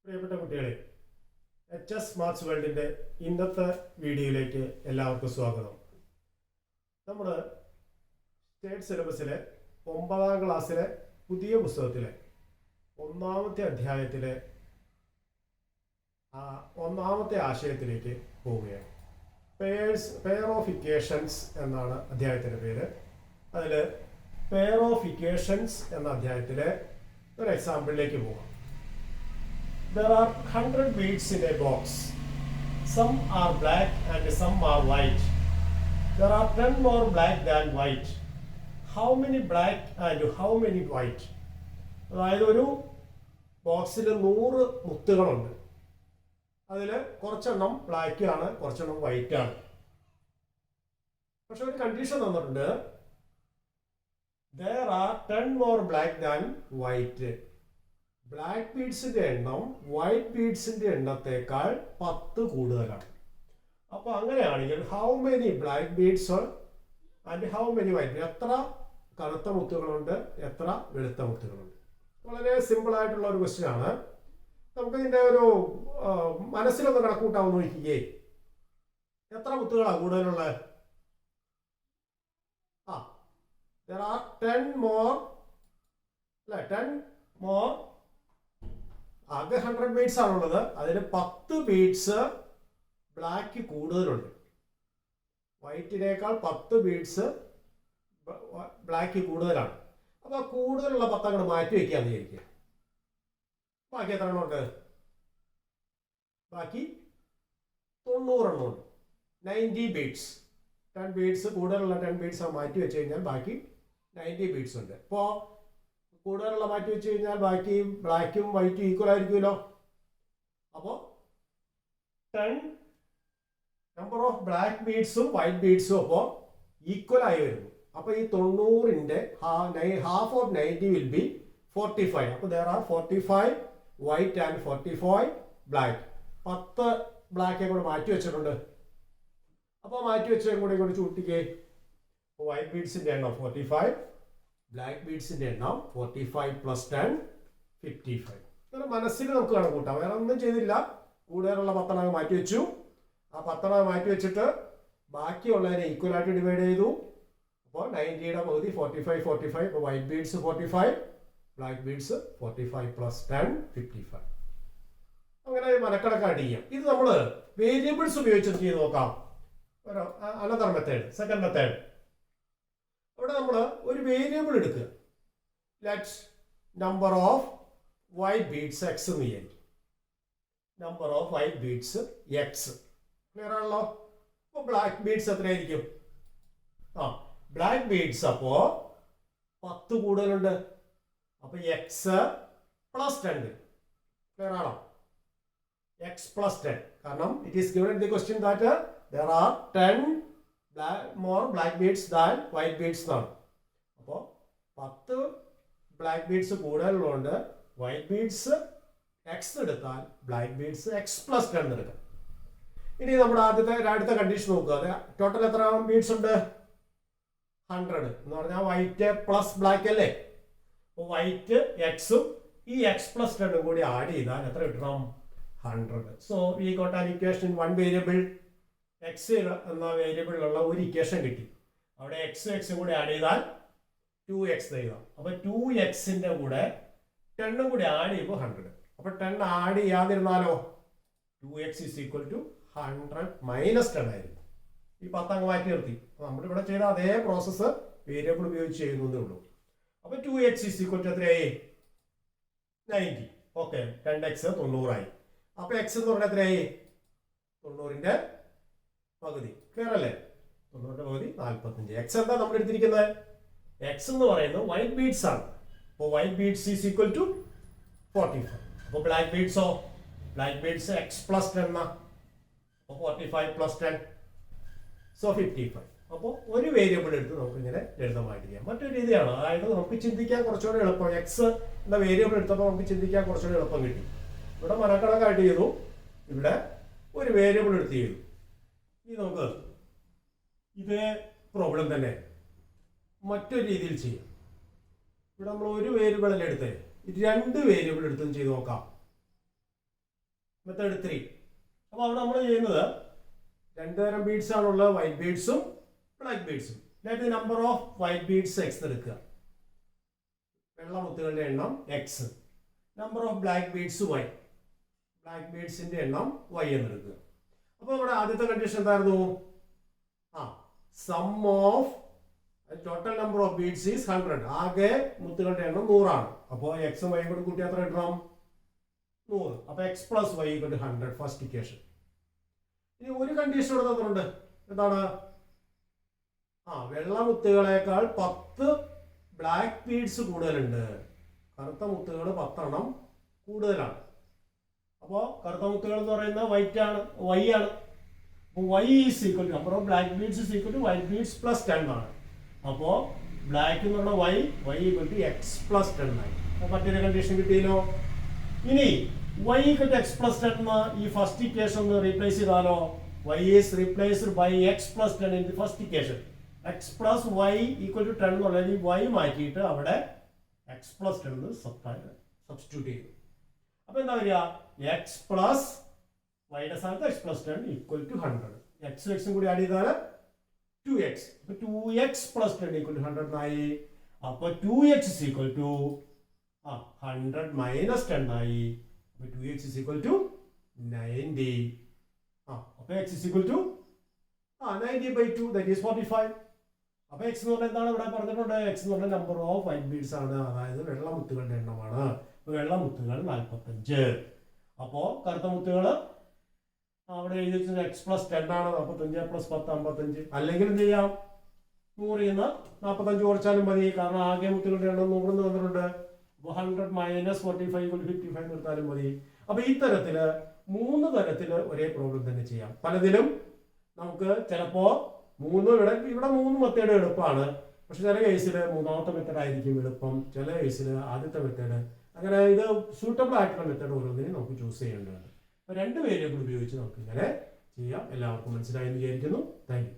പ്രിയപ്പെട്ട കുട്ടികളെ, HS maths വേൾഡിൻ്റെ ഇന്നത്തെ വീഡിയോയിലേക്ക് എല്ലാവർക്കും സ്വാഗതം. നമ്മൾ സ്റ്റേറ്റ് സിലബസിലെ 9ാം ക്ലാസ്സിലെ പുതിയ പുസ്തകത്തിലെ 1ാമത്തെ അധ്യായത്തിലെ 1ാമത്തെ ആശയത്തിലേക്ക് പോവുകയാണ്. പെയർ ഓഫ് ഇക്വേഷൻസ് എന്നാണ് അധ്യായത്തിൻ്റെ പേര്. അതിൽ പെയർ ഓഫ് ഇക്വേഷൻസ് എന്ന അധ്യായത്തിലെ ഒരു എക്സാമ്പിളിലേക്ക് പോകാം. There are 100 beads in a box. Some are black and some are white. There are 10 more black than white. How many black and how many white? അതായത് ഒരു ബോക്സിൽ 100 മുത്തുകളുണ്ട്. അതിൽ കുറച്ചെണ്ണം ബ്ലാക്ക് ആണ്, കുറച്ചെണ്ണം വൈറ്റ് ആണ്. പക്ഷെ ഒരു കണ്ടീഷൻ തന്നിട്ടുണ്ട്. There are 10 more black than white. Black ബീഡ്സിന്റെ എണ്ണം വൈറ്റ് ബീഡ്സിന്റെ എണ്ണത്തേക്കാൾ 10 കൂടുതലാണ്. അപ്പോൾ അങ്ങനെയാണെങ്കിൽ how many black beads and how many white, എത്ര കറുത്ത മുത്തുകളുണ്ട്, എത്ര വെളുത്ത മുത്തുകളുണ്ട്? വളരെ സിമ്പിൾ ആയിട്ടുള്ള ഒരു ക്വസ്റ്റ്യൻ ആണ്. നമുക്ക് ഇതിന്റെ ഒരു മനസ്സിലൊന്ന് കണക്കൂട്ടാവുന്ന നോക്കിയേ. എത്ര മുത്തുകളാണ് കൂടുതലുള്ളത്? there are 10 more, അല്ലെ, 10 more. ആകെ 100 ബീഡ്സ് ആണുള്ളത്. അതിൽ 10 ബീഡ്സ് ബ്ലാക്ക് കൂടുതലുണ്ട്. വൈറ്റിനേക്കാൾ 10 ബീഡ്സ് ബ്ലാക്ക് കൂടുതലാണ്. അപ്പോൾ കൂടുതലുള്ള 10 അങ്ങോട്ട് മാറ്റി വയ്ക്കാന്ന് വിചാരിക്കുക. ബാക്കി എത്ര എണ്ണം ഉണ്ട്? ബാക്കി 90 എണ്ണം ഉണ്ട്. 90 ബീഡ്സ്. 10 ബീഡ്സ് കൂടുതലുള്ള 10 ബീഡ്സ് മാറ്റി വെച്ച് കഴിഞ്ഞാൽ ബാക്കി 90 ബീഡ്സ് ഉണ്ട്. ഇപ്പോൾ കൂടുതലുള്ള മാറ്റി വെച്ച് കഴിഞ്ഞാൽ ബാക്കി ബ്ലാക്കും വൈറ്റും ഈക്വൽ ആയിരിക്കുമല്ലോ. അപ്പോൾ 10 നമ്പർ ഓഫ് ബ്ലാക്ക് ബീഡ്സും വൈറ്റ് ബീഡ്സും അപ്പോൾ ഈക്വൽ ആയി വരുന്നു. അപ്പോൾ ഈ 90ന്റെ ഹാഫ് ഓഫ് 90 വിൽ ബി 45. അപ്പോൾ there are 45 white and 45 black. 10 black കൂടെ മാറ്റി വെച്ചിട്ടുണ്ട്. അപ്പോൾ മാറ്റി വെച്ചതും കൂടെ ഇങ്ങോട്ട് ചൂട്ടിക്കേ. വൈറ്റ് ബീഡ്സിന്റെ എണ്ണം 45, ബ്ലാക്ക് ബീഡ്സിന്റെ എണ്ണം 45 + 10 55. അങ്ങനെ മനസ്സിൽ നമുക്ക് കണക്കൂട്ടാം. വേറെ ഒന്നും ചെയ്തില്ല. കൂടുതലുള്ള 10 മാറ്റി വെച്ചു. ആ 10 മാറ്റി വെച്ചിട്ട് ബാക്കിയുള്ളതിനെ ഈക്വൽ ആയിട്ട് ഡിവൈഡ് ചെയ്തു. അപ്പോൾ 90യുടെ പകുതി 45 45. അപ്പോൾ വൈറ്റ് ബീഡ്സ് 45, ബ്ലാക്ക് ബീഡ്സ് 45 + 10 55. അങ്ങനെ മനക്കണക്കായിട്ട് ചെയ്യാം. ഇത് നമ്മൾ വേരിയബിൾസ് ഉപയോഗിച്ചിട്ട് ചെയ്ത് നോക്കാം. ഒരു അനദർ മെത്തേഡ്, സെക്കൻഡ് മെത്തേഡ്. അവിടെ നമ്മൾ ഒരു വേരിയബിൾ എടുക്കുക. Let number of white beads X എന്ന് വിചാരിക്കും. Number of white beads X. Clear ആണല്ലോ? അപ്പോൾ ബ്ലാക്ക് ബീഡ്സ് എത്രയായിരിക്കും? ബ്ലാക്ക് ബീഡ്സ് അപ്പോൾ 10 കൂടുതലുണ്ട്. അപ്പോൾ എക്സ് + 10. ക്ലിയർ ആണോ? എക്സ് + 10. കാരണം it is given in the question that there are 10 more black beads than white beads എന്നാണ്. അപ്പോൾ 10 ബ്ലാക്ക് ബീഡ്സ് കൂടുതലുള്ളതുകൊണ്ട് വൈറ്റ് ബീഡ്സ് എക്സ് എടുത്താൽ ബ്ലാക്ക് ബീഡ്സ് എക്സ് + 10 എടുക്കാം. ഇനി നമ്മുടെ അടുത്ത കണ്ടീഷൻ നോക്കുക. ടോട്ടൽ എത്ര ബീഡ്സ് ഉണ്ട്? 100 എന്ന് പറഞ്ഞാൽ വൈറ്റ് പ്ലസ് ബ്ലാക്ക് അല്ലേ? അപ്പോൾ വൈറ്റ് എക്സും ഈ എക്സ് + 10 കൂടി ആഡ് ചെയ്താൽ എത്ര കിട്ടണം? 100. So we got an equation in one variable. X എന്ന വേരിയബിളിലുള്ള ഒരു ഇക്വേഷൻ കിട്ടി. അവിടെ എക്സും കൂടി ആഡ് ചെയ്താൽ 2x എഴുതാം. അപ്പോൾ 2xന്റെ കൂടെ 10 കൂടി ആഡ് ചെയ്യുമ്പോൾ 100. അപ്പോൾ 10 ആഡ് ചെയ്യാതിരുന്നാലോ 2x = 100 - 10 ആയിരുന്നു. ഈ 10 അങ്ങ് മാറ്റി നിർത്തി. നമ്മളിവിടെ ചെയ്ത അതേ പ്രോസസ്സ് വേരിയബിൾ ഉപയോഗിച്ച് ചെയ്യുന്നതേ ഉള്ളൂ. അപ്പോൾ 2x = എത്രയായി? 90. ഓക്കെ, 10x 90 ആയി. അപ്പോൾ x എന്ന് പറഞ്ഞാൽ എത്രയായി? 90ന്റെ പകുതി. ക്ലിയർ അല്ലേ? 90ന്റെ പകുതി 45. എക്സ് എന്താ നമ്മൾ എടുത്തിരിക്കുന്നത്? എക്സ് എന്ന് പറയുന്നത് വൈറ്റ് ബീഡ്സ് ആണ്. അപ്പോൾ വൈറ്റ് ബീഡ്സ് = 45. അപ്പോൾ ബ്ലാക്ക് ബീഡ്സോ? Black beads X + 10. അപ്പോൾ 45 + 10 സോ 55. അപ്പോൾ ഒരു വേരിയബിൾ എടുത്ത് നമുക്ക് ഇങ്ങനെ ലളിതമായിട്ട് ചെയ്യാം. മറ്റൊരു രീതിയാണ്. അതായത് നമുക്ക് ചിന്തിക്കാൻ കുറച്ചുകൂടി എളുപ്പം. എക്സ് എന്ന വേരിയബിൾ എടുത്തപ്പോൾ നമുക്ക് ചിന്തിക്കാൻ കുറച്ചുകൂടി എളുപ്പം കിട്ടി. ഇവിടെ മനക്കണക്കായിട്ട് ചെയ്തു. ഇവിടെ ഒരു വേരിയബിൾ എടുത്ത് ചെയ്തു. ഇനി നമുക്ക് ഇതേ പ്രോബ്ലം തന്നെ മറ്റൊരു രീതിയിൽ ചെയ്യാം. ഇവിടെ നമ്മൾ ഒരു വേരിയബിൾ അല്ലേ എടുത്തേ, 2 വേരിയബിൾ എടുത്തും ചെയ്ത് നോക്കാം. മെത്തേഡ് 3. അപ്പോൾ അവിടെ നമ്മൾ ചെയ്യുന്നത് രണ്ട് തരം ബീഡ്സ് ആണുള്ളത്, വൈറ്റ് ബീഡ്സും ബ്ലാക്ക് ബീഡ്സും. Let the number of white beads X എടുക്കുക, വെള്ള മുത്തുകളുടെ എണ്ണം X. Number of black beads Y, black ബീഡ്സിന്റെ എണ്ണം വൈ എന്ന് എടുക്കുക. അപ്പോൾ നമ്മുടെ ആദ്യത്തെ കണ്ടീഷൻ എന്തായിരുന്നു? Sum of total number of beads is 100. ആകെ മുത്തുകളുടെ എണ്ണം 100 ആണ്. അപ്പോൾ എക്സും വൈയും കൂടി കൂട്ടി എത്ര കിട്ടണം? 100. അപ്പോൾ x plus y equal to 100 first equation. ഇനി ഒരു കണ്ടീഷൻ ഇവിടെ തന്നിട്ടുണ്ട്. എന്താണ്? വെള്ള മുത്തുകളേക്കാൾ 10 ബ്ലാക്ക് ബീഡ്സ് കൂടുതലുണ്ട്. കറുത്ത മുത്തുകൾ 10 എണ്ണം കൂടുതലാണ്. അപ്പോൾ കറുത്ത മുത്തുകൾ എന്ന് പറയുന്നത് വൈറ്റ് ആണ്, വൈ ആണ്. അപ്പോൾ y is equal to number of black beads is equal to white beads plus 10 ആണ്. അപ്പോൾ ബ്ലാക്ക് എന്ന് പറഞ്ഞാൽ y equal to x plus 10 ആയി. അപ്പോൾ മറ്റൊരു കണ്ടീഷൻ കിട്ടിയല്ലോ. ഇനി y equal to x plus 10 എന്ന് ഈ ഫസ്റ്റ് ഇക്വേഷൻ ഒന്ന് റീപ്ലേസ് ചെയ്താലോ? Y is replaced by x plus 10 in the first equation. X plus y equal to 10 എന്നുള്ളത് ഈ വൈ മാറ്റിയിട്ട് അവിടെ എക്സ് പ്ലസ് 10 സബ്സ്റ്റിറ്റ്യൂട്ട് ചെയ്തു. അപ്പോൾ എന്താ വരിക? എക്സ് പ്ലസ് വൈയുടെ സ്ഥാനത്ത് എക്സ് പ്ലസ് 10 ഈക്വൽ ടു 100. എക്സും എക്സും കൂടി ആഡ് ചെയ്താൽ 2x. അപ്പോൾ 2x പ്ലസ് 10 ഈക്വൽ ടു 100 ആയി. അപ്പോൾ 2x is equal to 100 minus 10 ആയി. അപ്പോൾ 2x ഇസ് ഈക്വൽ ടു 90. അപ്പോൾ x is equal to 90/2 that is 45. അപ്പോൾ x എന്ന് പറഞ്ഞാൽ എന്താണ് ഇവിടെ പറഞ്ഞിട്ടുണ്ട്? x എന്ന് പറഞ്ഞാൽ നമ്പർ ഓഫ് വൈറ്റ് ബീഡ്സ് ആണ്, അതായത് വെള്ള മുത്തുകളുടെ എണ്ണമാണ്. വെള്ള മുത്തുകൾ 45. അപ്പോൾ കറുത്ത മുത്തുകൾ അവിടെ എഴുതി വെച്ചത് എക്സ് പ്ലസ് 10 ആണ്, 45 പ്ലസ് 10 55. അല്ലെങ്കിൽ എന്ത് ചെയ്യാം? 100 നിന്ന് 45 കുറച്ചാലും മതി, കാരണം ആകെ മുത്തുകളുടെ എണ്ണം 100 തന്നിട്ടുണ്ട്. അപ്പോൾ 100 മൈനസ് 45 55 നിർത്താനും മതി. അപ്പോൾ ഈ തരത്തിൽ 3 തരത്തിൽ ഒരേ പ്രോബ്ലം തന്നെ ചെയ്യാം. പലതിലും നമുക്ക് ചിലപ്പോൾ ഇവിടെ 3 മെത്തേഡ് എളുപ്പമാണ്, പക്ഷെ ചില കേസിൽ മൂന്നാമത്തെ മെത്തേഡ് ആയിരിക്കും എളുപ്പം, ചില കേസിൽ ആദ്യത്തെ മെത്തേഡ്. അങ്ങനെ ഇത് സൂട്ടബിൾ ആയിട്ടുള്ള മെത്തേഡ് ഓരോന്നിനും നമുക്ക് ചൂസ് ചെയ്യേണ്ടതുണ്ട്. 2 വേരിയബിൾ ഉപയോഗിച്ച് നമുക്ക് ഇങ്ങനെ ചെയ്യാം. എല്ലാവർക്കും മനസ്സിലായെന്ന് വിചാരിക്കുന്നു. Thank you.